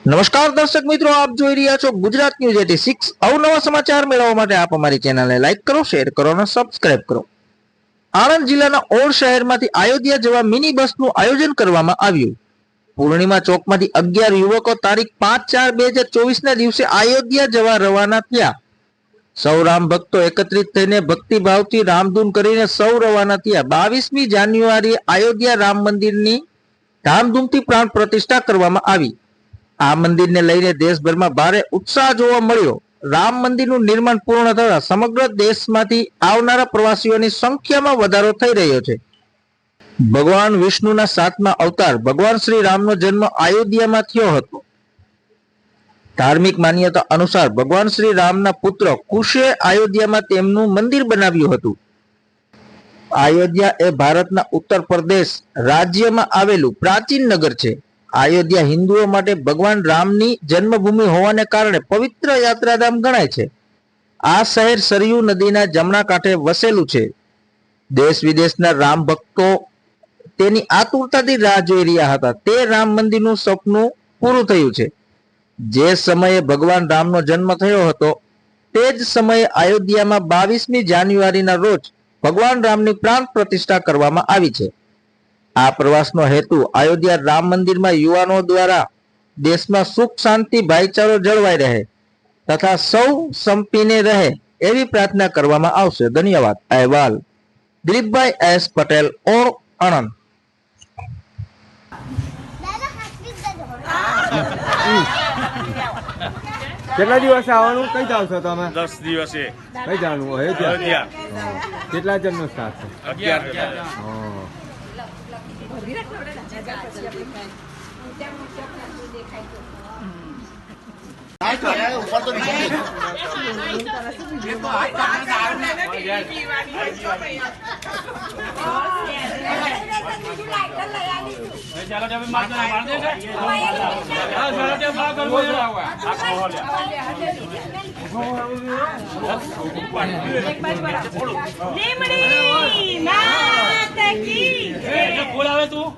નમસ્કાર દર્શક મિત્રો, આપ જોઈ રહ્યા છો ગુજરાત ન્યૂઝ 86। અવનવા સમાચાર મેળવવા માટે આપ અમારી ચેનલને લાઈક કરો, શેર કરો અને સબસ્ક્રાઇબ કરો। આણંદ જિલ્લાના ઓડ શહેરમાંથી અયોધ્યા જવા મિની બસનું આયોજન કરવામાં આવ્યું। પૂર્ણિમા ચોકમાંથી 11 યુવકો તારીખ 5/4/2024ના દિવસે અયોધ્યા જવા રવાના થયા। સૌ રામ ભક્તો એકત્રિત થઈને ભક્તિભાવથી રામધૂન કરીને સૌ રવાના થયા। 22મી જાન્યુઆરીએ અયોધ્યા રામ મંદિરની ધામધૂમથી પ્રાણ પ્રતિષ્ઠા કરવામાં આવી। આ મંદિરને લઈને દેશભરમાં ભારે ઉત્સાહ જોવા મળ્યો। રામ મંદિરનું નિર્માણ પૂર્ણ થતા સમગ્ર દેશમાંથી આવનારા પ્રવાસીઓની સંખ્યામાં વધારો થઈ રહ્યો છે। ભગવાન વિષ્ણુના 7મા અવતાર ભગવાન શ્રી રામનો જન્મ અયોધ્યામાં થયો હતો। ધાર્મિક માન્યતા અનુસાર ભગવાન શ્રી રામના પુત્ર કુશે અયોધ્યામાં તેમનું મંદિર બનાવ્યું હતું। અયોધ્યા એ ભારતના ઉત્તર પ્રદેશ રાજ્યમાં આવેલું પ્રાચીન નગર છે। અયોધ્યા હિન્દુઓ માટે ભગવાન રામની જન્મભૂમિ હોવાને કારણે પવિત્ર યાત્રાધામ ગણાય છે। આ શહેર સરયુ નદીના જમણા કાંઠે વસેલું છે। દેશ વિદેશના રામ ભક્તો તેની આતુરતાથી રાહ જોઈ રહ્યા હતા। તે રામ મંદિરનું સપનું પૂરું થયું છે। જે સમયે ભગવાન રામનો જન્મ થયો હતો તે જ સમયે અયોધ્યામાં 22મી જાન્યુઆરીના રોજ ભગવાન રામની પ્રાણ પ્રતિષ્ઠા કરવામાં આવી છે। આ પ્રવાસનો હેતુ અયોધ્યા રામ મંદિરમાં યુવાનો દ્વારા દેશમાં સુખ શાંતિ ભાઈચારો જળવાઈ રહે તથા સૌ સંપીને રહે એવી પ્રાર્થના કરવામાં આવશે। ધન્યવાદ। અહેવાલ દિલીપભાઈ એસ પટેલ, ઓર આણંદ। કેટલા દિવસ આવવાનું? કઈ જાવ છો તમે? 10 દિવસે કઈ જવાનું હોય ત્યાં? કેટલા જણનો સ્ટાફ છે? 11 જણ। બોલાવે તું